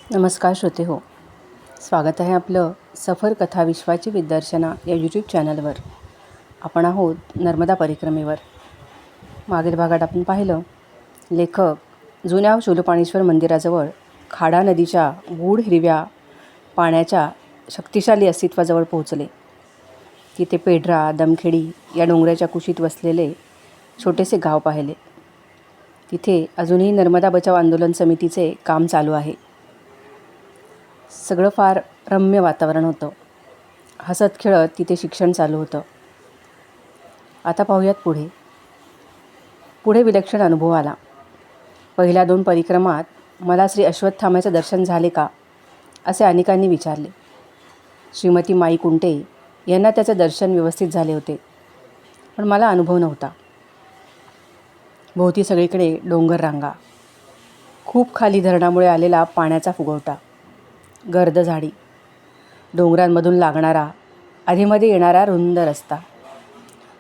नमस्कार श्रोते हो, स्वागत आहे आपलं सफर कथा विश्वाची विदर्शना या यूट्यूब चॅनलवर. आपण आहोत नर्मदा परिक्रमेवर. मागील भागात आपण पाहिलं, लेखक जुन्या शूलपाणेश्वर मंदिराजवळ खाडा नदीच्या गूढ हिरव्या पाण्याच्या शक्तिशाली अस्तित्वाजवळ पोहोचले. तिथे पेढरा दमखेडी या डोंगराच्या कुशीत वसलेले छोटेसे गाव पाहिले. तिथे अजूनही नर्मदा बचाव आंदोलन समितीचे काम चालू आहे. सगळं फार रम्य वातावरण होतं. हसत खेळत तिथे शिक्षण चालू होतं. आता पाहूयात पुढे विलक्षण अनुभव आला. पहिल्या 2 परिक्रमात मला श्री अश्वत्थाम्याचं दर्शन झाले का असे अनेकांनी विचारले. श्रीमती माई कुंटे यांना त्याचं दर्शन व्यवस्थित झाले होते, पण मला अनुभव नव्हता. भोवती सगळीकडे डोंगर रांगा, खूप खाली धरणामुळे आलेला पाण्याचा फुगवटा, गर्द झाडी, डोंगरांमधून लागणारा आधीमध्ये येणारा रुंद रस्ता,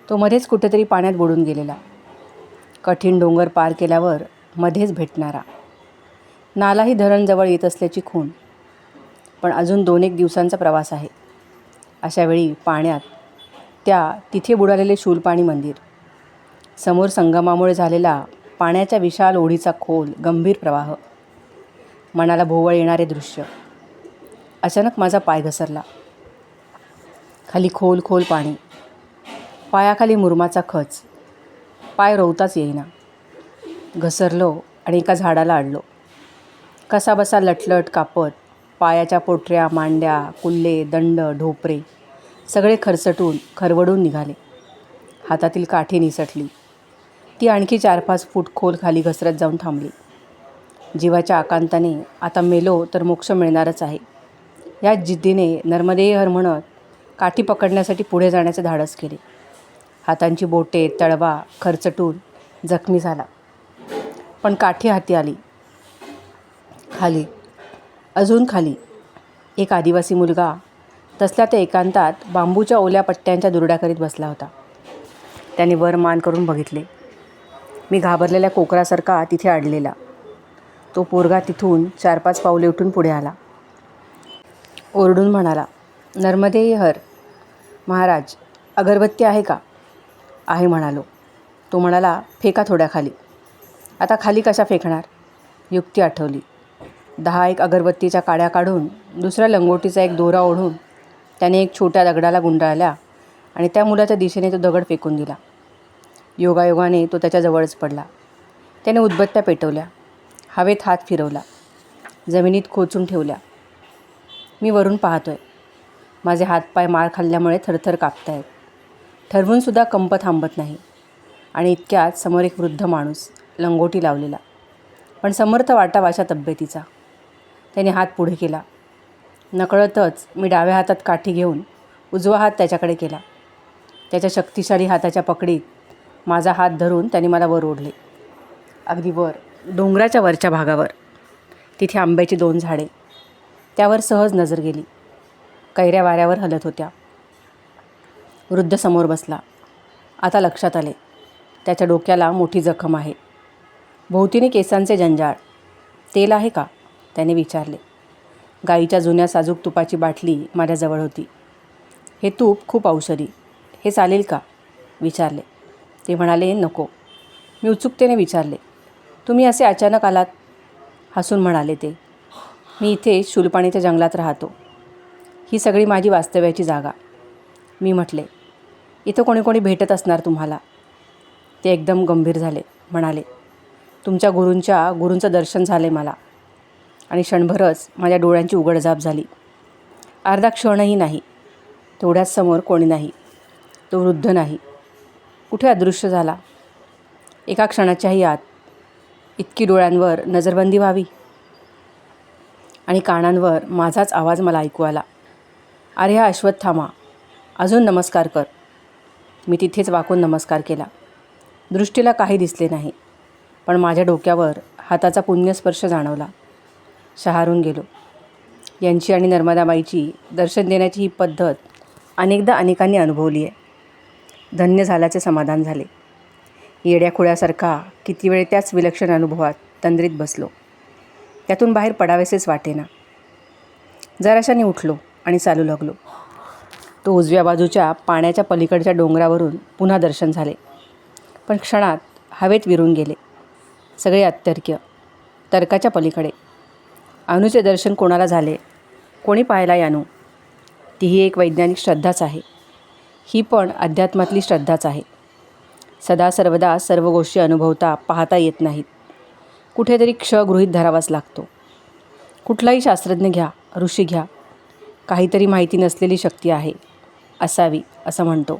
तो मध्येच कुठेतरी पाण्यात बुडून गेलेला, कठीण डोंगर पार केल्यावर मध्येच भेटणारा नालाही धरण जवळ येत असल्याची खूण. पण अजून 2-1 दिवसांचा प्रवास आहे. अशावेळी पाण्यात तिथे बुडालेले शूलपाणी मंदिर, समोर संगमामुळे झालेला पाण्याच्या विशाल ओढीचा खोल गंभीर प्रवाह, मनाला भोवळ येणारे दृश्य. अचानक माझा पाय घसरला. खाली खोल पाणी, पायाखाली मुरमाचा खच, पाय रोवताच येईना. घसरलो आणि एका झाडाला अडलो. कसाबसा लटलट कापत पायाच्या पोटऱ्या, मांड्या, कुल्ले, दंड, ढोपरे सगळे खरवडून निघाले. हातातील काठी निसटली. ती आणखी 4-5 फूट खोल खाली घसरत जाऊन थांबली. जीवाच्या आकांताने आता मेलो तर मोक्ष मिळणारच आहे याच जिद्दीने नर्मदे हर म्हणत काठी पकडण्यासाठी पुढे जाण्याचे धाडस केले. हातांची बोटे, तळवा खरचटून जखमी झाला, पण काठी हाती आली. खाली, अजून खाली, एक आदिवासी मुलगा तसल्या त्या एकांतात बांबूच्या ओल्या पट्ट्यांच्या दुरड्या करीत बसला होता. त्याने वर मान करून बघितले. मी घाबरलेल्या कोकरासारखा तिथे अडलेला. तो पोरगा तिथून 4-5 पावले उठून पुढे आला. ओरडून म्हणाला, नर्मदे हर महाराज, अगरबत्ती आहे का? आहे म्हणालो. तो म्हणाला, फेका थोड्या खाली. आता खाली कशा फेकणार? युक्ती आठवली. 10-1 अगरबत्तीच्या काड्या काढून दुसऱ्या लंगोटीचा एक दोरा ओढून त्याने एक छोट्या दगडाला गुंडाळल्या आणि त्या मुलाच्या दिशेने तो दगड फेकून दिला. योगायोगाने तो त्याच्या जवळच पडला. त्याने उदबत्त्या पेटवल्या, हवेत हात फिरवला, जमिनीत खोचून ठेवल्या. मी वरून पाहतोय. माझे हातपाय मार खाल्ल्यामुळे थरथर कापतायत. ठरवूनसुद्धा कंप थांबत नाही. आणि इतक्यात समोर एक वृद्ध माणूस, लंगोटी लावलेला, पण समर्थ वाटावा अशा तब्येतीचा. त्याने हात पुढे केला. नकळतच मी डाव्या हातात काठी घेऊन उजवा हात त्याच्याकडे केला. त्याच्या शक्तिशाली हाताच्या पकडीत माझा हात धरून त्याने मला वर ओढले. अगदी वर, डोंगराच्या वरच्या भागावर. तिथे आंब्याची 2 झाडे. त्यावर सहज नजर गेली. कैऱ्या वाऱ्यावर हलत होत्या. वृद्ध समोर बसला. आता लक्षात आले, त्याच्या डोक्याला मोठी जखम आहे. भोवतीने केसांचे जंजाळ. तेल आहे का? त्याने विचारले. गाईच्या जुन्या साजूक तुपाची बाटली माझ्याजवळ होती. हे तूप खूप औषधी, हे चालेल का? विचारले. ते म्हणाले, नको. मी उत्सुकतेने विचारले, तुम्ही असे अचानक आलात? हसून म्हणाले ते, मी इथे शूलपाणीच्या जंगलात राहतो. ही सगळी माझी वास्तव्याची जागा. मी म्हटले, इथं कोणी भेटत असणार तुम्हाला. ते एकदम गंभीर झाले. म्हणाले, तुमच्या गुरूंचं दर्शन झाले मला. आणि क्षणभरच माझ्या डोळ्यांची उघडझाप झाली. अर्धा क्षणही नाही. तेवढ्याच समोर कोणी नाही. तो वृद्ध नाही. कुठे अदृश्य झाला. एका क्षणाच्याही आत इतकी डोळ्यांवर नजरबंदी व्हावी. आणि कानांवर माझाच आवाज मला ऐकू आला, अरे हा अश्वत्थामा, अजून नमस्कार कर. मी तिथेच वाकून नमस्कार केला. दृष्टीला काही दिसले नाही, पण माझ्या डोक्यावर हाताचा पुण्यस्पर्श जाणवला. शहारून गेलो. यांची आणि नर्मदाबाईची दर्शन देण्याची ही पद्धत अनेकदा अनेकांनी अनुभवली आहे. धन्य झाल्याचे समाधान झाले. येड्याखुळ्यासारखा किती वेळ त्याच विलक्षण अनुभवात तंद्रीत बसलो. त्यातून बाहेर पडावेसेच वाटेना. जराशाने उठलो आणि चालू लागलो. तो उजव्या बाजूच्या पाण्याच्या पलीकडच्या डोंगरावरून पुन्हा दर्शन झाले. पण क्षणात हवेत विरून गेले. सगळे अतर्क्य, तर्काच्या पलीकडे. अनुचे दर्शन कोणाला झाले, कोणी पाहायला यानू. तीही एक वैज्ञानिक श्रद्धाच आहे. ही पण अध्यात्मातली श्रद्धाच आहे. सदा सर्वदा सर्व गोष्टी अनुभवता पाहता येत नाहीत. कुठेतरी क्ष गृहीत धरावाच लागतो. कुठलाही शास्त्रज्ञ घ्या, ऋषी घ्या, काहीतरी माहिती नसलेली शक्ती आहे, असावी असं म्हणतो.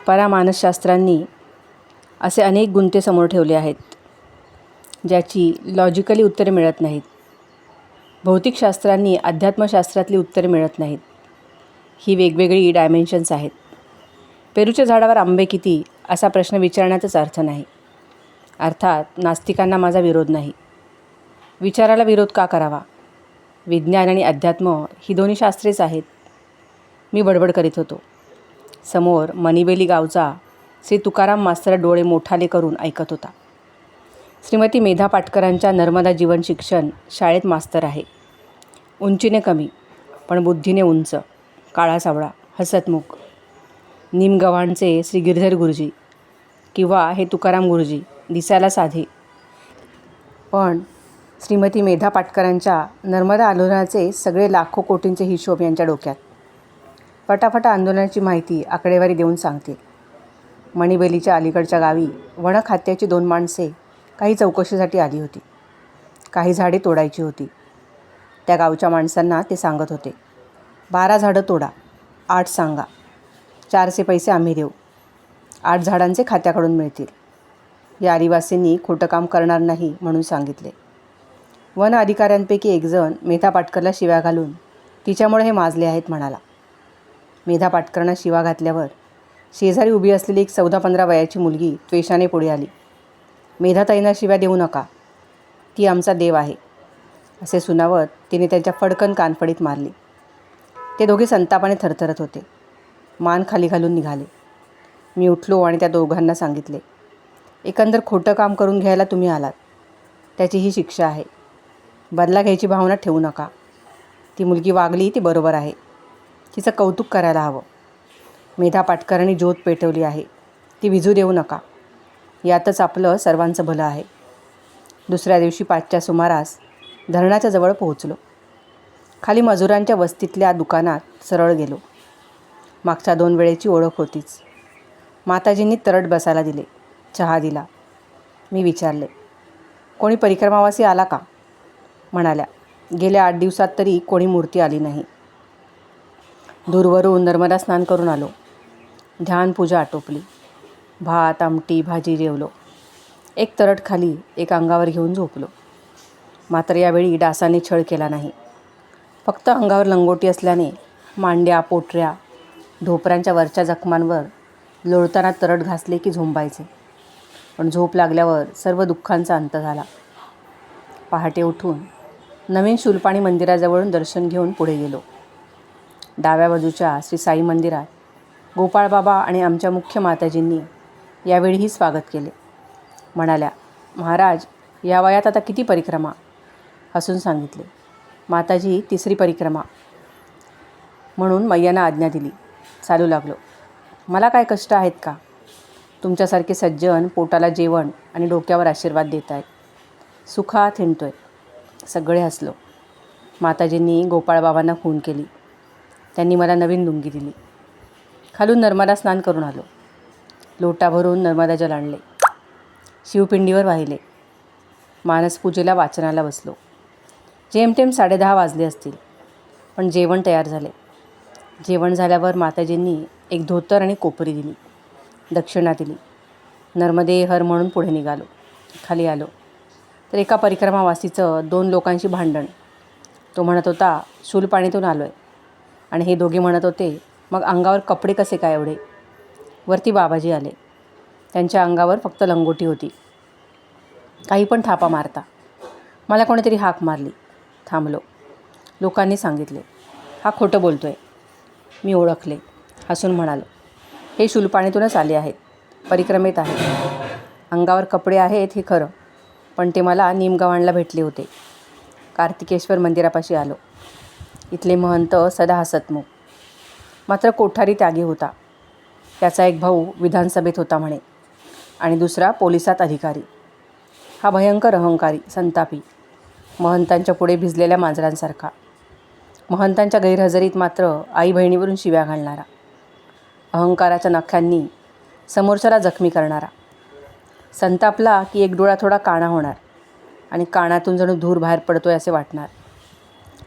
परामानसशास्त्रांनी असे अनेक गुंते समोर ठेवले आहेत, ज्याची लॉजिकली उत्तरे मिळत नाहीत. भौतिकशास्त्रांनी अध्यात्मशास्त्रातली उत्तरे मिळत नाहीत. ही वेगवेगळी डायमेन्शन्स आहेत. पेरूच्या झाडावर आंबे किती असा प्रश्न विचारण्याचाच अर्थ नाही. अर्थात नास्तिकांना माझा विरोध नाही. विचाराला विरोध का करावा? विज्ञान आणि अध्यात्म ही दोन्ही शास्त्रेच आहेत. मी बडबड करीत होतो. समोर मनिबेली गावचा श्री तुकाराम मास्तर डोळे मोठाले करून ऐकत होता. श्रीमती मेधा पाटकरांच्या नर्मदा जीवन शिक्षण शाळेत मास्तर आहे. उंचीने कमी पण बुद्धीने उंच, काळा सावळा, हसतमुख. निमगव्हाणचे श्री गिरधर गुरुजी किंवा हे तुकाराम गुरुजी दिसायला साधे, पण श्रीमती मेधा पाटकरांच्या नर्मदा आंदोलनाचे सगळे लाखो कोटींचे हिशोब यांच्या डोक्यात. फटाफटा आंदोलनाची माहिती आकडेवारी देऊन सांगतील. मणिबेलीच्या अलीकडच्या गावी वन खात्याची 2 माणसे काही चौकशीसाठी आली होती. काही झाडे तोडायची होती. त्या गावच्या माणसांना ते सांगत होते, 12 झाडं तोडा, 8 सांगा, 4चे पैसे आम्ही देऊ, 8 झाडांचे खात्याकडून मिळतील. या आदिवासींनी खोटं काम करणार नाही म्हणून सांगितले. वन अधिकाऱ्यांपैकी एकजण मेधा पाटकरला शिव्या घालून तिच्यामुळे हे माजले आहेत म्हणाला. मेधा पाटकरांना शिवा घातल्यावर शेजारी उभी असलेली एक 14-15 वयाची मुलगी त्वेषाने पुढे आली. मेधाताईंना शिव्या देऊ नका, ती आमचा देव आहे असे सुनावत तिने त्यांच्या फडकन कानफडीत मारली. ते दोघे संतापाने थरथरत होते. मान खाली घालून निघाले. मी उठलो आणि त्या दोघांना सांगितले, एकंदर खोटं काम करून घ्यायला तुम्ही आलात, त्याची ही शिक्षा आहे. बदला घ्यायची भावना ठेवू नका. ती मुलगी वागली ती बरोबर आहे, तिचं कौतुक करायला हवं. मेधा पाटकरांनी ज्योत पेटवली आहे, ती विझू देऊ नका. यातच आपलं सर्वांचं भलं आहे. दुसऱ्या दिवशी 5च्या सुमारास धरणाच्या जवळ पोहोचलो. खाली मजुरांच्या वस्तीतल्या दुकानात सरळ गेलो. मागच्या 2 वेळेची ओळख होतीच. माताजींनी तरट बसायला दिले, चहा दिला. मी विचारले, कोणी परिक्रमावासी आला का? म्हणाल्या, गेल्या 8 दिवसात तरी कोणी मूर्ती आली नाही. दूरवरून नर्मदा स्नान करून आलो. ध्यानपूजा आटोपली. भात, आमटी, भाजी जेवलो. एक तरट खाली एक अंगावर घेऊन झोपलो. मात्र यावेळी डासाने छळ केला नाही. फक्त अंगावर लंगोटी असल्याने मांड्या, पोटऱ्या, ढोपऱ्यांच्या वरच्या जखमांवर लोळताना तरट घासले की झोंबायचे. पण झोप लागल्यावर सर्व दुःखांचा अंत झाला. पहाटे उठून नवीन शूलपाणी मंदिराजवळून दर्शन घेऊन पुढे गेलो. डाव्या बाजूच्या श्री साई मंदिरात गोपाळबाबा आणि आमच्या मुख्य माताजींनी यावेळीही स्वागत केले. म्हणाल्या, महाराज या वयात आता किती परिक्रमा? हसून सांगितले, माताजी 3री परिक्रमा. म्हणून मैयानं आज्ञा दिली. चालू लागलो. मला काय कष्ट आहेत का? तुमच्यासारखे सज्जन पोटाला जेवण आणि डोक्यावर आशीर्वाद देत आहेत. सुखात हिंडतोय. सगळे हसलो. माताजींनी गोपाळबाबांना खून केली. त्यांनी मला नवीन लुंगी दिली. खालून नर्मदा स्नान करून आलो. लोटा भरून नर्मदा जल आणले. शिवपिंडीवर वाहिले. मानसपूजेला वाचनाला बसलो. जेमतेम 10:30 वाजले असतील. पण जेवण तयार झाले. जेवण झाल्यावर माताजींनी एक धोतर आणि कोपरी दिली. दक्षिणा दिली. नर्मदे हर म्हणून पुढे निघालो. खाली आलो तर एका परिक्रमावासीचं 2 लोकांशी भांडण. तो म्हणत होता, शूलपाणीतून आलो आहे. आणि हे दोघे म्हणत होते, मग अंगावर कपडे कसे काय एवढे? वरती बाबाजी आले. त्यांच्या अंगावर फक्त लंगोटी होती. काही पण थापा मारता. मला कोणीतरी हाक मारली. थांबलो. लोकांनी सांगितले, हा खोटं बोलतो आहे. मी ओळखले. हसून म्हणालो, हे शूलपाणीतूनच आले आहेत, परिक्रमेत आहेत. अंगावर कपडे आहेत हे खरं, पण ते मला निमगव्हाणला भेटले होते. कार्तिकेश्वर मंदिरापाशी आलो. इथले महंत सदा हसतमुख. मात्र कोठारी त्यागी होता. त्याचा एक भाऊ विधानसभेत होता म्हणे आणि दुसरा पोलिसात अधिकारी. हा भयंकर अहंकारी, संतापी, महंतांच्या पुढे भिजलेल्या मांजरांसारखा. महंतांच्या गैरहजेरीत मात्र आई बहिणीवरून शिव्या घालणारा. अहंकाराच्या नख्यांनी समोरच्याला जखमी करणारा. संतापला की एक डोळा थोडा काणा होणार आणि कानातून जणू धूर बाहेर पडतोय असे वाटणार.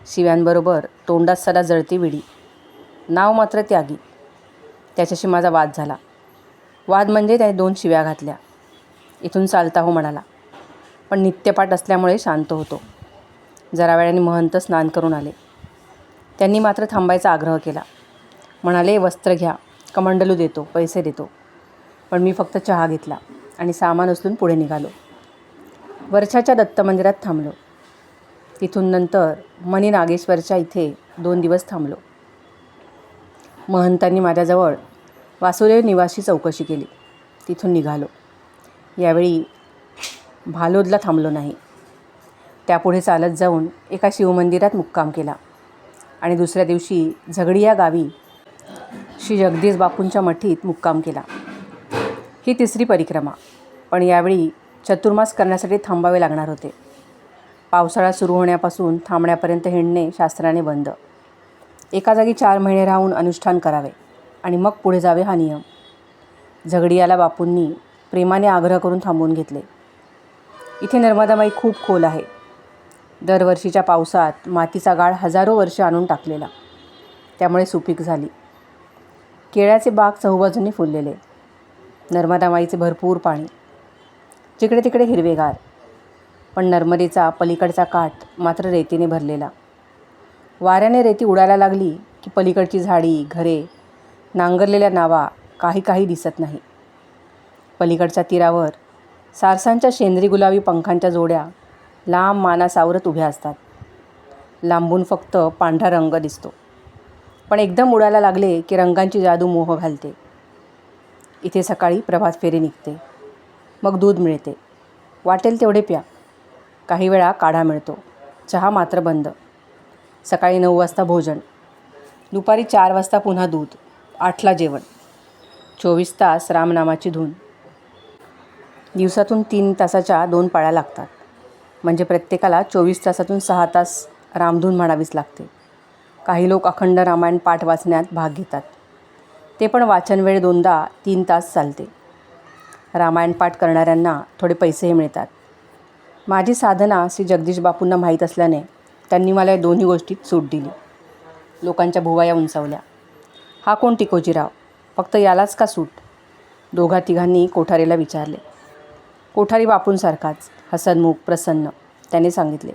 शिव्यांबरोबर तोंडात सदा जळती विडी. नाव मात्र त्यागी. त्याच्याशी माझा वाद झाला. वाद म्हणजे त्याने 2 शिव्या घातल्या. इथून चालता हो म्हणाला. पण नित्यपाठ असल्यामुळे शांत होतो. जरा वेळाने महंत स्नान करून आले. त्यांनी मात्र थांबायचा आग्रह केला. म्हणाले, वस्त्र घ्या, कमंडलू देतो, पैसे देतो. पण मी फक्त चहा घेतला आणि सामान उचलून पुढे निघालो. वर्षाच्या दत्त मंदिरात थांबलो. तिथून नंतर मनी नागेश्वरच्या इथे 2 दिवस थांबलो. महंतांनी माझ्याजवळ वासुदेव निवासी चौकशी केली. तिथून निघालो. यावेळी भालोदला थांबलो नाही. त्यापुढे चालत जाऊन एका शिवमंदिरात मुक्काम केला आणि दुसऱ्या दिवशी झगडी या गावी श्री जगदीश बापूंच्या मठीत मुक्काम केला. ही 3री परिक्रमा. पण यावेळी चतुर्मास करण्यासाठी थांबावे लागणार होते. पावसाळा सुरू होण्यापासून थांबण्यापर्यंत हिंडणे शास्त्राने बंद. एका जागी 4 महिने राहून अनुष्ठान करावे आणि मग पुढे जावे हा नियम. झगडियाला बापूंनी प्रेमाने आग्रह करून थांबवून घेतले. इथे नर्मदामाई खूप खोल आहे. दरवर्षीच्या पावसात मातीचा गाळ हजारो वर्ष आणून टाकलेला. त्यामुळे सुपीक झाली. केळ्याचे बाग चहूबाजूंनी फुललेले. नर्मदामाईचे भरपूर पाणी. जिकडे तिकडे हिरवेगार. पण नर्मदेचा पलीकडचा काठ मात्र रेतीने भरलेला. वाऱ्याने रेती उडायला लागली की पलीकडची झाडी, घरे, नांगरलेल्या नावा काही दिसत नाही. पलीकडच्या तीरावर सारसांच्या शेंद्री गुलाबी पंखांच्या जोड्या लांब माना सावरत उभ्या असतात. लांबून फक्त पांढरा रंग दिसतो. पण एकदम उडायला लागले की रंगांची जादू मोह घालते. इथे सकाळी प्रभात फेरी निघते. मग दूध मिळते. वाटेल तेवढे प्या. काही वेळा काढा मिळतो. चहा मात्र बंद. सकाळी 9 वाजता भोजन. दुपारी 4 वाजता पुन्हा दूध. 8ला जेवण. 24 तास रामनामाची धून. दिवसातून 3 तासाच्या 2 पाळ्या लागतात. म्हणजे प्रत्येकाला 24 तासातून 6 तास रामधून म्हणावीच लागते. काही लोक अखंड रामायण पाठ वाचण्यात भाग घेतात. ते पण वाचन वेळ 2दा 3 तास चालते. रामायण पाठ करणाऱ्यांना थोडे पैसेही मिळतात. माझी साधना श्री जगदीश बापूंना माहीत असल्याने त्यांनी मला या 2ही गोष्टीत सूट दिली. लोकांच्या भुवया उंचावल्या. हा कोण टिकोजीराव? फक्त यालाच का सूट? 2-3घांनी कोठारीला विचारले. कोठारी बापूंसारखाच हसनमुख, प्रसन्न. त्याने सांगितले,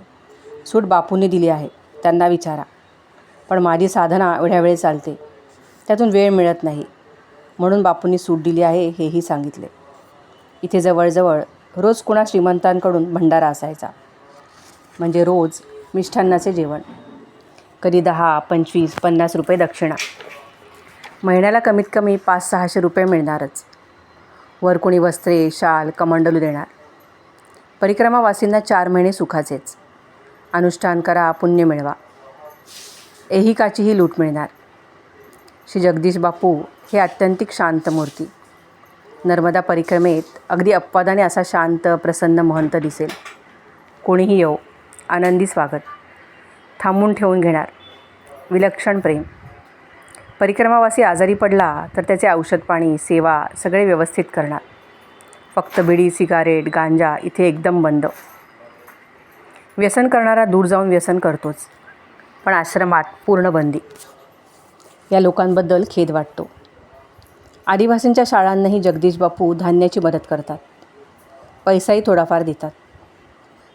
सूट बापूंनी दिली आहे, त्यांना विचारा. पण माझी साधना एवढ्या वेळ चालते, त्यातून वेळ मिळत नाही, म्हणून बापूंनी सूट दिली आहे हेही सांगितले. इथे जवळजवळ रोज कुणा श्रीमंतांकडून भंडारा असायचा. म्हणजे रोज मिष्ठान्नाचे जेवण. कधी 10, 25, 50 रुपये दक्षिणा. महिन्याला कमीत कमी 500-600 रुपये मिळणारच. वर कोणी वस्त्रे, शाल, कमंडलू देणार. परिक्रमावासींना 4 महिने सुखाचेच. अनुष्ठान करा, पुण्य मिळवा. ऐहिकाचीही लूट मिळणार. श्री जगदीश बापू हे आत्यंतिक शांत मूर्ती. नर्मदा परिक्रमेत अगदी अपवादाने असा शांत, प्रसन्न महंत दिसेल. कोणीही येवो, आनंदी स्वागत. थांबून ठेवून घेणार. विलक्षण प्रेम. परिक्रमावासी आजारी पडला तर त्याचे औषधपाणी, सेवा सगळे व्यवस्थित करणार. फक्त बिडी, सिगारेट, गांजा इथे एकदम बंद. व्यसन करणारा दूर जाऊन व्यसन करतोच, पण आश्रमात पूर्ण बंदी. या लोकांबद्दल खेद वाटतो. आदिवासींच्या शाळांनाही जगदीश बापू धान्याची मदत करतात. पैसाही थोडाफार देतात.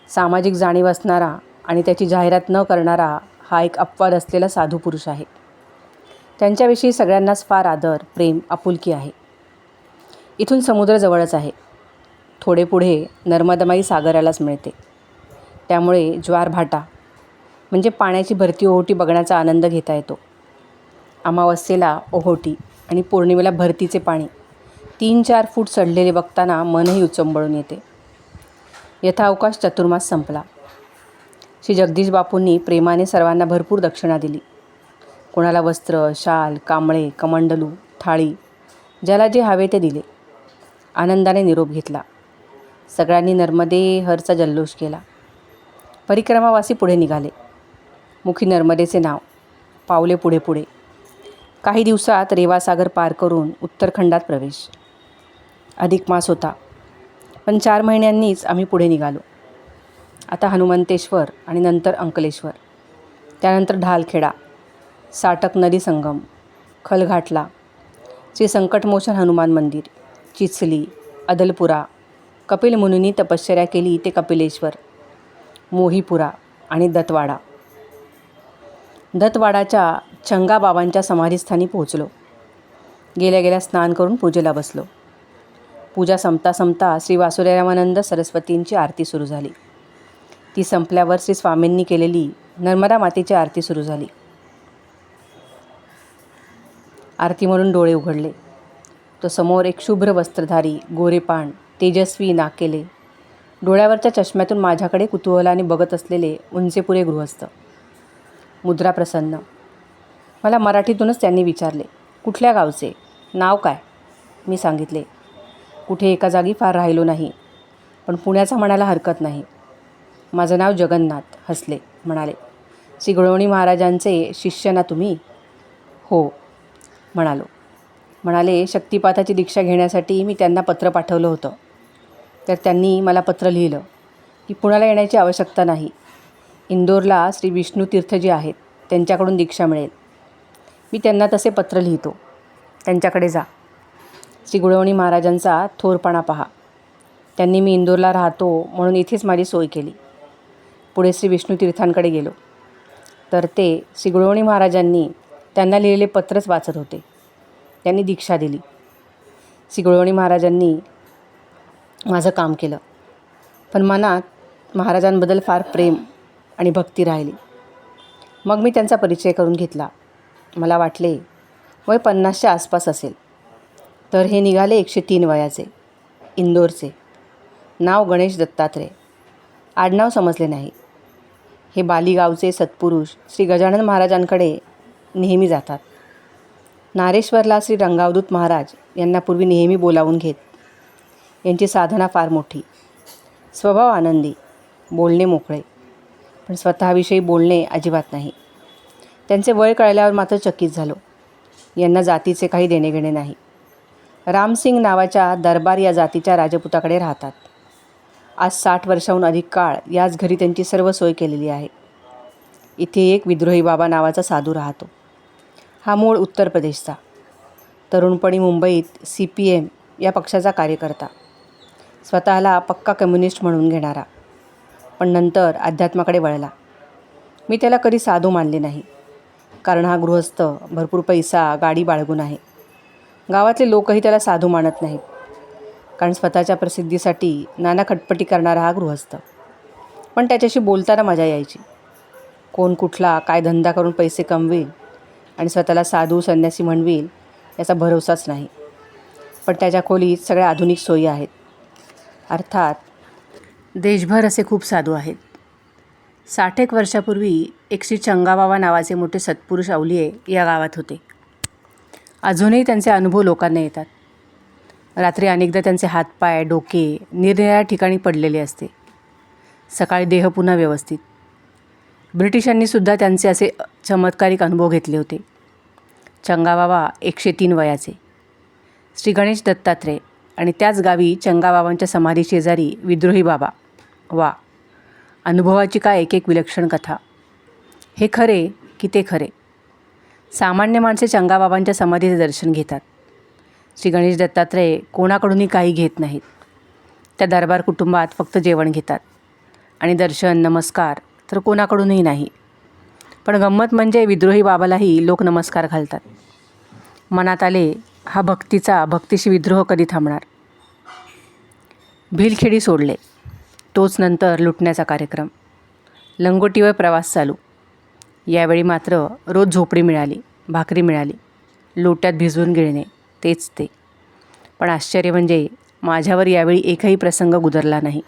सामाजिक जाणीव असणारा आणि त्याची जाहिरात न करणारा हा एक अपवाद असलेला साधू पुरुष आहे. त्यांच्याविषयी सगळ्यांनाच फार आदर, प्रेम, आपुलकी आहे. इथून समुद्र जवळच आहे. थोडे पुढे नर्मदामाई सागरालाच मिळते. त्यामुळे ज्वारभाटा म्हणजे पाण्याची भरती ओहोटी बघण्याचा आनंद घेता येतो. अमावस्येला ओहोटी आणि पौर्णिमेला भरतीचे पाणी 3-4 फूट चढलेले बघताना मनही उचंबळून येते. यथावकाश चतुर्मास संपला. श्री जगदीश बापूंनी प्रेमाने सर्वांना भरपूर दक्षिणा दिली. कोणाला वस्त्र, शाल, कांबळे, कमंडलू, थाळी, ज्याला जे हवे ते दिले. आनंदाने निरोप घेतला. सगळ्यांनी नर्मदे हरचा जल्लोष केला. परिक्रमावासी पुढे निघाले. मुखी नर्मदेचे नाव. पावले पुढे पुढे. काही दिवसात रेवासागर पार करून उत्तरखंडात प्रवेश. अधिक मास होता, पण 4 महिन्यांनीच आम्ही पुढे निघालो. आता हनुमंतेश्वर आणि नंतर अंकलेश्वर, त्यानंतर ढालखेडा, साटक नदी संगम, खलघाटला, श्री संकटमोचन हनुमान मंदिर, चिचली, अदलपुरा, कपिल मुनींनी तपश्चर्या केली ते कपिलेश्वर, मोहीपुरा आणि दत्तवाडा. दत्तवाडाच्या चंगाबाबांच्या समाधीस्थानी पोहोचलो. गेल्या गेल्या स्नान करून पूजेला बसलो. पूजा संपता संपता श्री वासुदेवानंद सरस्वतींची आरती सुरू झाली. ती संपल्यावर श्री स्वामींनी केलेली नर्मदा मातेची आरती सुरू झाली. आरती म्हणून डोळे उघडले तो समोर एक शुभ्र वस्त्रधारी, गोरेपान, तेजस्वी, नाकेले, डोळ्यावरच्या चष्म्यातून माझ्याकडे कुतूहलाने बघत असलेले उंचेपुरे गृहस्थ. मुद्रा प्रसन्न. मला मराठीतूनच त्यांनी विचारले, कुठल्या गावचे, नाव काय? मी सांगितले. कुठे एका जागी फार राहिलो नाही, पण पुण्याचा म्हणायला हरकत नाही. माझं नाव जगन्नाथ. हसले. म्हणाले, श्री गुळवणी महाराजांचे शिष्य ना तुम्ही? हो म्हणालो. म्हणाले, शक्तिपाताची दीक्षा घेण्यासाठी मी त्यांना पत्र पाठवलं होतं. तर त्यांनी मला पत्र लिहिलं की पुण्याला येण्याची आवश्यकता नाही. इंदोरला श्री विष्णू तीर्थजी आहेत, त्यांच्याकडून दीक्षा मिळेल. मी त्यांना तसे पत्र लिहितो. त्यांच्याकडे जा. श्री गुळवणी महाराजांचा थोरपणा पहा. त्यांनी मी इंदोरला राहतो म्हणून इथेच माझी सोय केली. पुढे श्री विष्णू तीर्थांकडे गेलो तर ते श्री गुळवणी महाराजांनी त्यांना लिहिलेले पत्रच वाचत होते. त्यांनी दीक्षा दिली. श्री गुळवणी महाराजांनी माझं काम केलं, पण मनात महाराजांबद्दल फार प्रेम आणि भक्ती राहिली. मग मी त्यांचा परिचय करून घेतला. मला वाटले वय 50च्या आसपास असेल. तर हे निघाले 103 वयाचे, इंदोरचे. नाव गणेश दत्तात्रय. आडनाव समजले नाही. हे बालीगावचे सत्पुरुष श्री गजानन महाराजांकडे नेहमी जातात. नारेश्वरला श्री रंगावधूत महाराज यांना पूर्वी नेहमी बोलावून घेत. यांची साधना फार मोठी. स्वभाव आनंदी, बोलणे मोकळे, पण स्वतःविषयी बोलणे अजिबात नाही. त्यांचे वय कळल्यावर मात्र चकित झालो. यांना जातीचे काही देणेघेणे नाही. रामसिंग नावाच्या दरबार या जातीच्या राजपुताकडे राहतात. आज 60 वर्षाहून अधिक काळ याच घरी त्यांची सर्व सोय केलेली आहे. इथे एक विद्रोही बाबा नावाचा साधू राहतो. हा मूळ उत्तर प्रदेशचा. तरुणपणी मुंबईत CPM या पक्षाचा कार्यकर्ता. स्वतःला पक्का कम्युनिस्ट म्हणून घेणारा, पण नंतर अध्यात्माकडे वळला. मी त्याला कधी साधू मानले नाही, कारण हा गृहस्थ भरपूर पैसा, गाडी बाळगून आहे. गावातले लोकही त्याला साधू मानत नाहीत, कारण स्वतःच्या प्रसिद्धीसाठी नाना खटपटी करणारा हा गृहस्थ. पण त्याच्याशी बोलताना मजा यायची. कोण कुठला काय धंदा करून पैसे कमवेल आणि स्वतःला साधू संन्यासी म्हणवेल याचा भरोसाच नाही. पण त्याच्या खोलीत सगळ्या आधुनिक सोयी आहेत. अर्थात देशभर असे खूप साधू आहेत. 60 वर्षापूर्वी एक श्री चंगाबाबा नावाचे मोठे सत्पुरुष अवलिये या गावात होते. अजूनही त्यांचे अनुभव लोकांना येतात. रात्री अनेकदा त्यांचे हातपाय, डोके निरनिराळ्या ठिकाणी पडलेले असते. सकाळी देह पुन्हा व्यवस्थित. ब्रिटिशांनीसुद्धा त्यांचे असे चमत्कारिक अनुभव घेतले होते. चंगाबाबा 103 वयाचे. श्री गणेश दत्तात्रय आणि त्याच गावी चंगाबाबांच्या समाधी शेजारी विद्रोही बाबा. वा, अनुभवाची काय एक एक विलक्षण कथा. हे खरे की ते खरे. सामान्य माणसे चंगाबाबांच्या समाधीचे दर्शन घेतात. श्री गणेश दत्तात्रय कोणाकडूनही काही घेत नाहीत. त्या दरबार कुटुंबात फक्त जेवण घेतात आणि दर्शन नमस्कार तर कोणाकडूनही नाही. पण गंमत म्हणजे विद्रोही बाबालाही लोक नमस्कार घालतात. मनात आले, हा भक्तीशी विद्रोह कधी थांबणार. भिलखेडी सोडले. तोच नंतर लुटण्याचा कार्यक्रम. लंगोटीवर प्रवास चालू. यावेळी मात्र रोज झोपडी मिळाली, भाकरी मिळाली. लोट्यात भिजवून गिळणे, तेच ते. पण आश्चर्य म्हणजे माझ्यावर यावेळी एकही प्रसंग गुदरला नाही.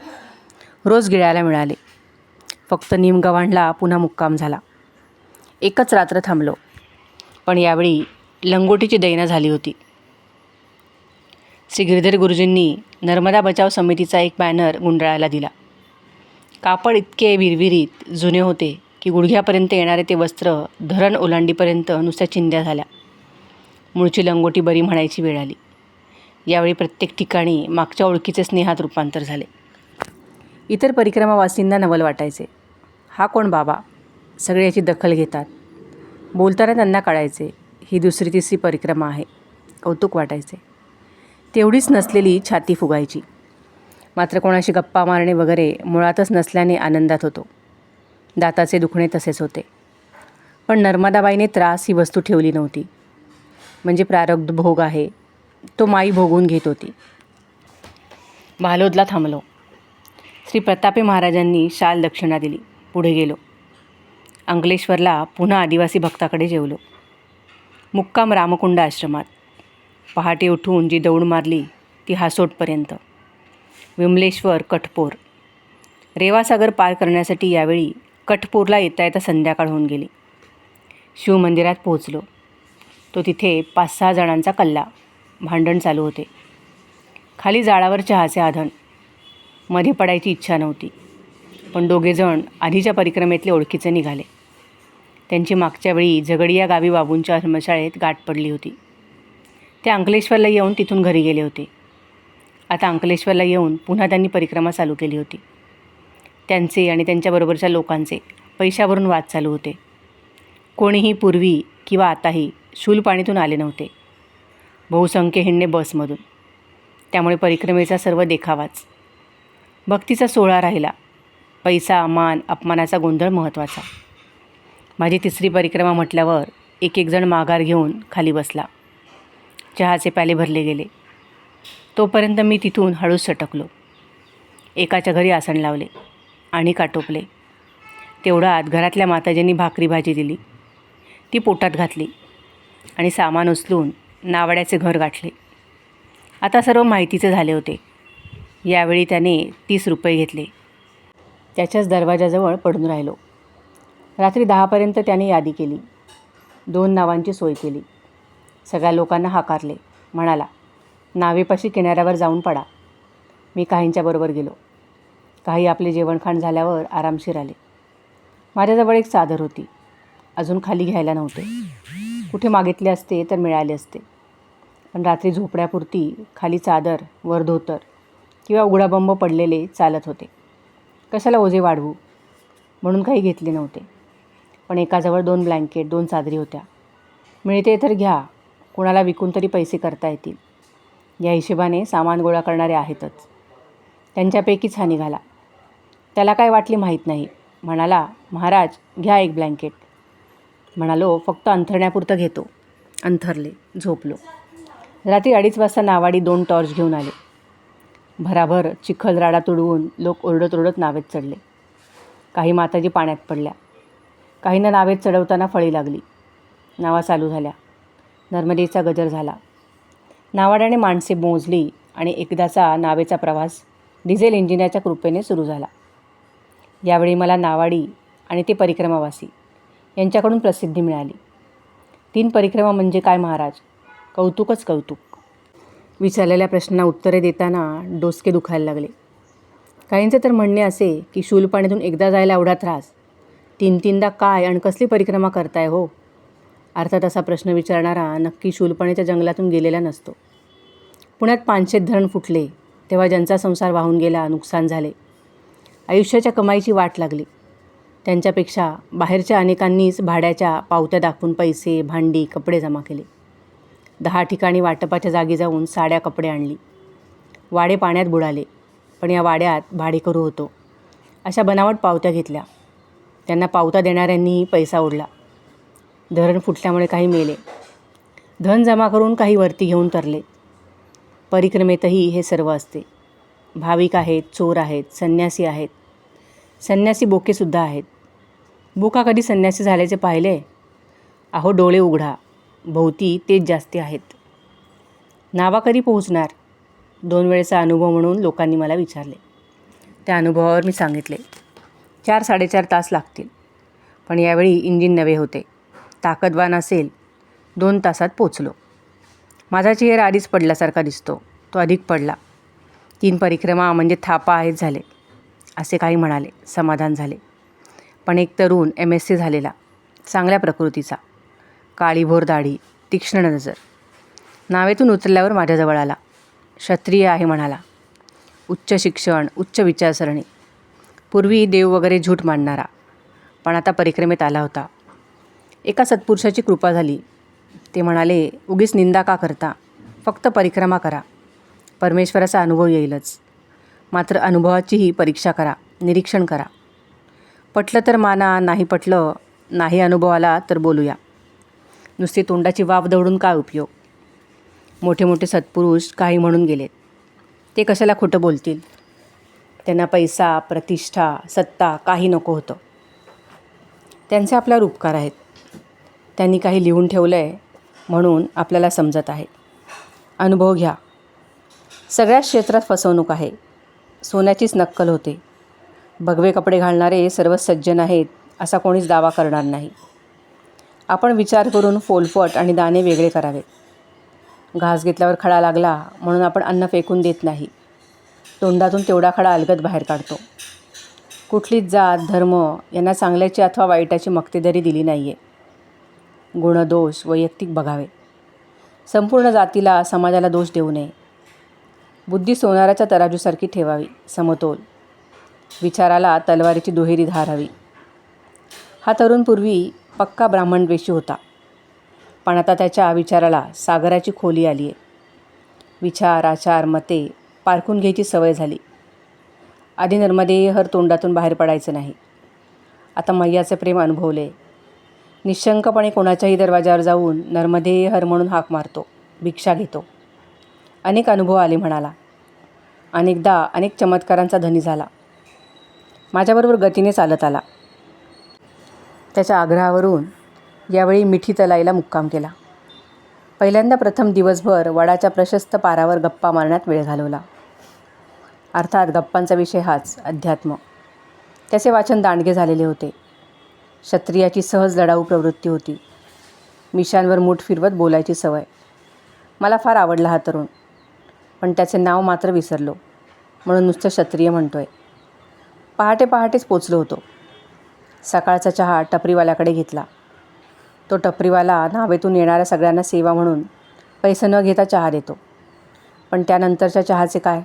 रोज गिळायला मिळाले. फक्त निमगव्हाणला पुन्हा मुक्काम झाला. एकच रात्र थांबलो, पण यावेळी लंगोटीची दैना झाली होती. श्री गिरधर गुरुजींनी नर्मदा बचाव समितीचा एक बॅनर गुंडाळायला दिला. कापड इतके विरविरीत जुने होते की गुडघ्यापर्यंत येणारे ते वस्त्र धरण ओलांडीपर्यंत नुसत्या चिंध्या झाल्या. मूळची लंगोटी बरी म्हणायची वेळ आली. यावेळी प्रत्येक ठिकाणी मागच्या ओळखीचे स्नेहात रूपांतर झाले. इतर परिक्रमावासींना नवल वाटायचे. हा कोण बाबा? सगळे याची दखल घेतात. बोलताना त्यांना कळायचे ही दुसरी तिसरी परिक्रमा आहे. कौतुक वाटायचे. तेवढीच नसलेली छाती फुगायची. मात्र कोणाशी गप्पा मारणे वगैरे मुळातच नसल्याने आनंदात होतो. दाताचे दुखणे तसेच होते. पण नर्मदाबाईने त्रास ही वस्तू ठेवली नव्हती. म्हणजे प्रारब्ध भोग आहे तो माई भोगून घेत होती. भालोदला थांबलो. श्री प्रतापे महाराजांनी शाल दक्षिणा दिली. पुढे गेलो. अंकलेश्वरला पुन्हा आदिवासी भक्ताकडे जेवलो. मुक्काम रामकुंड आश्रमात. पहाटे उठून जी दौड मारली ती हासोटपर्यंत. विमलेश्वर, कठपोर. रेवासागर पार करण्यासाठी यावेळी कठपोरला येता येता संध्याकाळ होऊन गेली. शिवमंदिरात पोहोचलो. तो तिथे 5-6 जणांचा कल्ला. भांडण चालू होते. खाली जाळावर चहाचे आधण. मध्ये पडायची इच्छा नव्हती, पण दोघेजण आधीच्या परिक्रमेतले ओळखीचे निघाले. त्यांची मागच्या वेळी झगडिया गावी बाबूंच्या धर्मशाळेत गाठ पडली होती. ते अंकलेश्वरला येऊन तिथून घरी गेले होते. आता अंकलेश्वरला येऊन पुन्हा त्यांनी परिक्रमा चालू केली होती. त्यांचे आणि त्यांच्याबरोबरच्या लोकांचे पैशावरून वाद चालू होते. कोणीही पूर्वी किंवा आताही शूलपाणीतून आले नव्हते. बहुसंख्य हिंडणे बसमधून. त्यामुळे परिक्रमेचा सर्व देखावाच. भक्तीचा सोहळा राहिला. पैसा, मान, अपमानाचा गोंधळ महत्त्वाचा. माझी तिसरी परिक्रमा म्हटल्यावर एक जण माघार घेऊन खाली बसला. चहाचे प्याले भरले गेले. तोपर्यंत मी तिथून हळूच सटकलो. एकाच्या घरी आसन लावले आणि काटोपले. तेवढ्यात घरातल्या माताजींनी भाकरी भाजी दिली. ती पोटात घातली आणि सामान उचलून नावाड्याचे घर गाठले. आता सर्व माहितीचे झाले होते. यावेळी त्याने 30 रुपये घेतले. त्याच्याच दरवाजाजवळ पडून राहिलो. रात्री 10पर्यंत त्याने यादी केली. 2 नावांची सोय केली. सगळ्या लोकांना हाकारले. म्हणाला, नावेपाशी किनाऱ्यावर जाऊन पडा. मी काहींच्याबरोबर गेलो. काही आपले जेवणखाण झाल्यावर आरामशीर आले. माझ्याजवळ एक चादर होती. अजून खाली घ्यायला नव्हते. कुठे मागितले असते तर मिळाले असते, पण रात्री झोपड्यापुरती खाली चादर, वर धोतर किंवा उघडाबंब पडलेले चालत होते. कशाला ओझे वाढवू म्हणून काही घेतले नव्हते. पण एकाजवळ 2 ब्लँकेट, 2 चादरी होत्या. मिळते तर घ्या, कोणाला विकून तरी पैसे करता येतील. या हिशेबाने सामान गोळा करणारे आहेतच. त्यांच्यापैकीच हा निघाला. त्याला काय वाटले माहीत नाही. म्हणाला, महाराज घ्या 1 ब्लँकेट. म्हणालो, फक्त अंथरण्यापुरतं घेतो. अंथरले. झोपलो. रात्री 2:30 वाजता नावाडी 2 टॉर्च घेऊन आले. भराभर चिखल राडा तुडवून लोक ओरडत ओरडत नावेत चढले. काही माताजी पाण्यात पडल्या. काहींना नावेत चढवताना फळी लागली. नावा चालू झाल्या. नर्मदेचा गजर झाला. नावाड्याने माणसे मोजली आणि एकदाचा नावेचा प्रवास डिझेल इंजिनाच्या कृपेने सुरू झाला. यावेळी मला नावाडी आणि ते परिक्रमावासी यांच्याकडून प्रसिद्धी मिळाली. 3 परिक्रमा म्हणजे काय महाराज? कौतुकच कौतुक. विचारलेल्या प्रश्नांना उत्तरे देताना डोसके दुखायला लागले. काहींचे तर म्हणणे असे की शूलपाणीतून एकदा जायला एवढा त्रास, 3-3दा काय आणि कसली परिक्रमा करताय हो? अर्थात असा प्रश्न विचारणारा नक्की शूलपाणीच्या जंगलातून गेलेला नसतो. पुण्यात पानशेत धरण फुटले तेव्हा ज्यांचा संसार वाहून गेला, नुकसान झाले, आयुष्याच्या कमाईची वाट लागली, त्यांच्यापेक्षा बाहेरच्या अनेकांनीच भाड्याच्या पावत्या दाखवून पैसे, भांडी, कपडे जमा केले. 10 ठिकाणी वाटपाच्या जागी जाऊन साड्या, कपडे आणली. वाडे पाण्यात बुडाले, पण या वाड्यात भाडेकरू होतो. अशा बनावट पावत्या घेतल्या. त्यांना पावत्या देणाऱ्यांनीही पैसा ओढला. धरण फुटल्यामुळे काही मेले. धन जमा करून काही वरती घेऊन तरले. परिक्रमेतही हे सर्व असते. भाविक आहेत, चोर आहेत, संन्यासी आहेत. संन्यासी बोकेसुद्धा आहेत. बोका कधी संन्यासी झाल्याचे पाहिले? अहो डोळे उघडा, भोवती तेच जास्ती आहेत. नावा कधी पोहोचणार? 2 वेळेचा अनुभव म्हणून लोकांनी मला विचारले. त्या अनुभवावर मी सांगितले. 4-4.5 तास लागतील, पण यावेळी इंजिन नवे होते. ताकदवान असेल. 2 तासात पोचलो. माझा चेहरा आधीच पडल्यासारखा दिसतो. तो अधिक पडला. 3 परिक्रमा म्हणजे थापा आहेच झाले, असे काही म्हणाले. समाधान झाले. पण एक तरुण MSc झालेला, चांगल्या प्रकृतीचा, काळीभोर दाढी, तीक्ष्ण नजर, नावेतून उचलल्यावर माझ्याजवळ आला. क्षत्रिय आहे म्हणाला. उच्च शिक्षण, उच्च विचारसरणी. पूर्वी देव वगैरे झूट मांडणारा, पण आता परिक्रमेत आला होता. एका सत्पुरुषाची कृपा झाली. ते म्हणाले, उगीच निंदा का करता, फक्त परिक्रमा करा, परमेश्वराचा अनुभव येईलच. मात्र अनुभवाचीही परीक्षा करा, निरीक्षण करा. पटलं तर माना, नाही पटलं, नाही अनुभव आला तर बोलूया. नुसती तोंडाची वाफ दवडून काय उपयोग. मोठे मोठे सत्पुरुष काही म्हणून गेलेत. ते कशाला खोटं बोलतील. त्यांना पैसा, प्रतिष्ठा, सत्ता काही नको होतं. त्यांचे आपल्यावर उपकार आहेत. त्यांनी काही लिहून ठेवलं आहे म्हणून आपल्याला समजत आहे. अनुभव घ्या. सगळ्याच क्षेत्रात फसवणूक आहे. सोन्याचीच नक्कल होते. भगवे कपडे घालणारे सर्व सज्जन आहेत असा कोणीच दावा करणार नाही. आपण विचार करून फोलपट आणि दाणे वेगळे करावेत. घास घेतल्यावर खडा लागला म्हणून आपण अन्न फेकून देत नाही. तोंडातून तेवढा खडा अलगद बाहेर काढतो. कुठलीच जात, धर्म यांना चांगल्याची अथवा वाईटाची मक्तेदारी दिली नाही आहे. गुणदोष वैयक्तिक बघावे. संपूर्ण जातीला, समाजाला दोष देऊ नये. बुद्धी सोनाराच्या तराजूसारखी ठेवावी, समतोल. विचाराला तलवारीची दुहेरी धार हवी. हा तरुण पूर्वी पक्का ब्राह्मणद्वेषी होता, पण आता त्याच्या विचाराला सागराची खोली आली आहे. विचार, आचार, मते पारखून घ्यायची सवय झाली. आधी नर्मदे हर तोंडातून बाहेर पडायचं नाही. आता मैयाचं प्रेम अनुभवले. निशंकपणे कोणाच्याही दरवाजावर जाऊन नर्मदे हर म्हणून हाक मारतो, भिक्षा घेतो. अनेक अनुभव आले म्हणाला. अनेकदा अनेक चमत्कारांचा धनी झाला. माझ्याबरोबर गतीने चालत आला. त्याच्या आग्रहावरून यावेळी मिठी तलाईला मुक्काम केला. पहिल्यांदा प्रथम दिवसभर वडाच्या प्रशस्त पारावर गप्पा मारण्यात वेळ घालवला. अर्थात गप्पांचा विषय हाच, अध्यात्म. त्याचे वाचन दांडगे झालेले होते. क्षत्रियाची सहज लढाऊ प्रवृत्ती होती. मिशांवर मूठ फिरवत बोलायची सवय. मला फार आवडला हा तरुण, पण त्याचे नाव मात्र विसरलो म्हणून नुसतं क्षत्रिय म्हणतोय. पहाटे पहाटेच पोचलो होतो. सकाळचा चहा टपरीवाल्याकडे घेतला. तो टपरीवाला नावेतून येणाऱ्या सगळ्यांना सेवा म्हणून पैसे न घेता चहा देतो. पण त्यानंतरच्या चहाचे काय?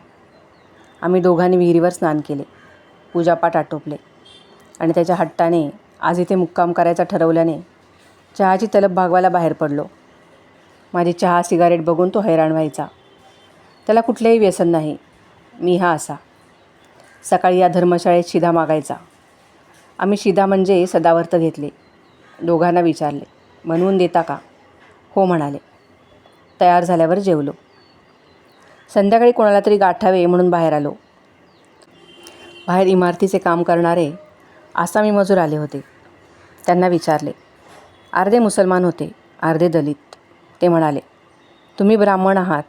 आम्ही दोघांनी विहिरीवर स्नान केले, पूजापाठ आटोपले आणि त्याच्या हट्टाने आज इथे मुक्काम करायचा ठरवल्याने चहाची तलब भागवायला बाहेर पडलो. माझी चहा सिगारेट बघून तो हैराण व्हायचा. त्याला कुठलेही व्यसन नाही. मी हा असा. सकाळी या धर्मशाळेत शिधा मागायचा. आम्ही शिधा म्हणजे सदावर्त घेतले. दोघांना विचारले, बनवून देता का? हो म्हणाले. तयार झाल्यावर जेवलो. संध्याकाळी कोणाला तरी गाठावे म्हणून बाहेर आलो. बाहेर इमारतीचे काम करणारे आसामी मजूर आले होते. त्यांना विचारले. अर्धे मुसलमान होते, अर्धे दलित. ते म्हणाले, तुम्ही ब्राह्मण आहात,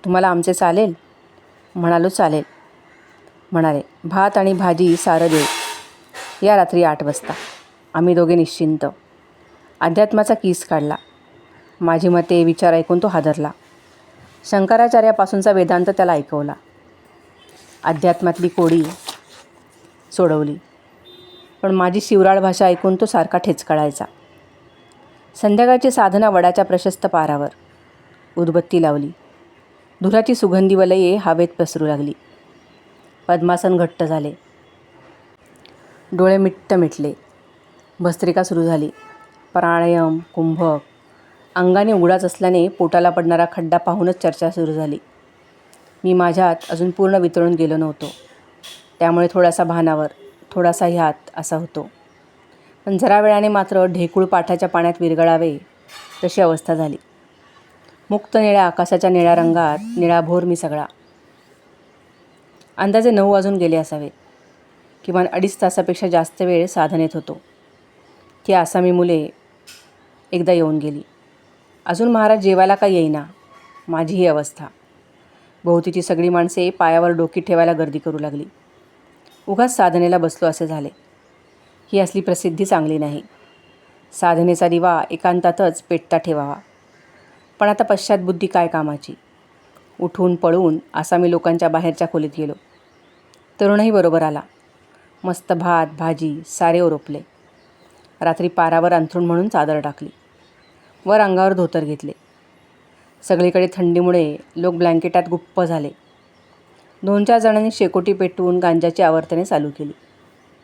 तुम्हाला आमचे चालेल? म्हणालो चालेल. म्हणाले, भात आणि भाजी सारं देऊ. या रात्री 8 वाजता. आम्ही दोघे निश्चिंत. अध्यात्माचा कीस काढला. माझी मते, विचार ऐकून तो हादरला. शंकराचार्यापासूनचा वेदांत त्याला ऐकवला. अध्यात्मातली कोडी सोडवली. पण माझी शिवराळ भाषा ऐकून तो सारखा ठेचकाळायचा. संध्याकाळची साधना वडाच्या प्रशस्त पारावर. उदबत्ती लावली. धुराची सुगंधी वलये हवेत पसरू लागली. पद्मासन घट्ट झाले. डोळे मिट्ट मिटले. भस्त्रिका सुरू झाली. प्राणायाम, कुंभक. अंगाने उघडाच असल्याने पोटाला पडणारा खड्डा पाहूनच चर्चा सुरू झाली. मी माझ्यात अजून पूर्ण वितळून गेलो नव्हतो. त्यामुळे थोडासा भानावर, थोडासा ह्यात असा होतो. पण जरा वेळाने मात्र ढेकूळ पाठाच्या पाण्यात विरघळावे तशी अवस्था झाली. मुक्त निळ्या आकाशाच्या निळ्या रंगात निळाभोर मी सगळा. अंदाजे 9 वाजून गेले असावेत. किमान 2.5 तासापेक्षा जास्त वेळ साधनेत होतो. ती आसामी मुले एकदा येऊन गेली. अजून महाराज जेवायला का येईना. माझी ही अवस्था. भोवतीची सगळी माणसे पायावर डोकी ठेवायला गर्दी करू लागली. उगाच साधनेला बसलो असे झाले. ही असली प्रसिद्धी चांगली नाही. साधनेचा दिवा एकांतातच पेटता ठेवावा. पण आता पश्चातबुद्धी काय कामाची. उठून पळून आसामी लोकांच्या बाहेरच्या खोलीत गेलो. तरुणही बरोबर आला. मस्त भात भाजी सारे ओरपले. रात्री पारावर अंथरूण म्हणून चादर टाकली. वर अंगावर धोतर घेतले. सगळीकडे थंडीमुळे लोक ब्लँकेटात गुप्प झाले. 2-4 जणांनी शेकोटी पेटवून गांजाची आवर्तने चालू केली.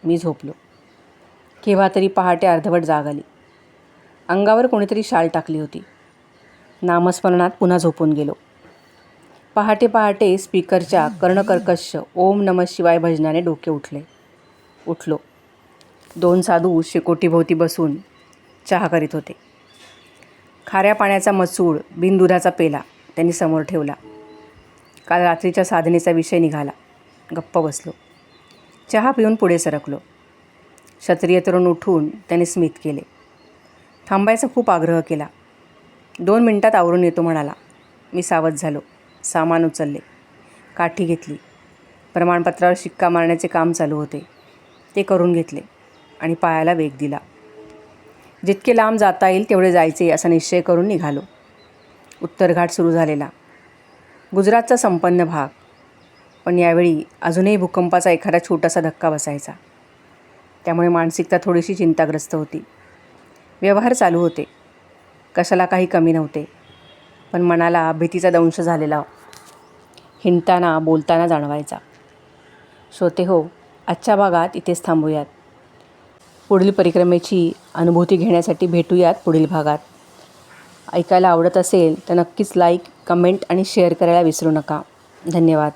मी झोपलो. केव्हा तरी पहाटे अर्धवट जाग आली. अंगावर कोणीतरी शाल टाकली होती. नामस्मरणात पुन्हा झोपून गेलो. पहाटे पहाटे स्पीकरच्या कर्णकर्कश ओम नमः शिवाय भजनाने डोके उठलो. 2 साधू शेकोटीभोवती बसून चहा करीत होते. खाऱ्या पाण्याचा मसूळ बिनदुधाचा पेला त्यांनी समोर ठेवला. काल रात्रीच्या साधनेचा विषय निघाला. गप्प बसलो. चहा पिऊन पुढे सरकलो. क्षत्रिय तरुण उठून त्याने स्मित केले. थांबायचा खूप आग्रह केला. 2 मिनिटात आवरून येतो म्हणाला. मी सावध झालो. सामान उचलले. काठी घेतली. प्रमाणपत्रावर शिक्का मारण्याचे काम चालू होते. ते करून घेतले आणि पायाला वेग दिला. जितके लांब जाता येईल तेवढे जायचे असा निश्चय करून निघालो. उत्तरघाट सुरू झालेला. गुजरातचा संपन्न भाग. पण यावेळी अजूनही भूकंपाचा एखादा छोटासा धक्का बसायचा. त्यामुळे मानसिकता थोडीशी चिंताग्रस्त होती. व्यवहार चालू होते. कशाला काही कमी नव्हते. पण मनाला भीतीचा दंश झालेला हिंडताना बोलताना जाणवायचा. श्रोते हो, आजच्या भागात इथेच थांबूयात. पुढील परिक्रमेची अनुभूती घेण्यासाठी भेटूयात पुढील भागात. ऐकायला आवडत असेल तर नक्कीच लाईक, कमेंट आणि शेअर करायला विसरू नका. धन्यवाद.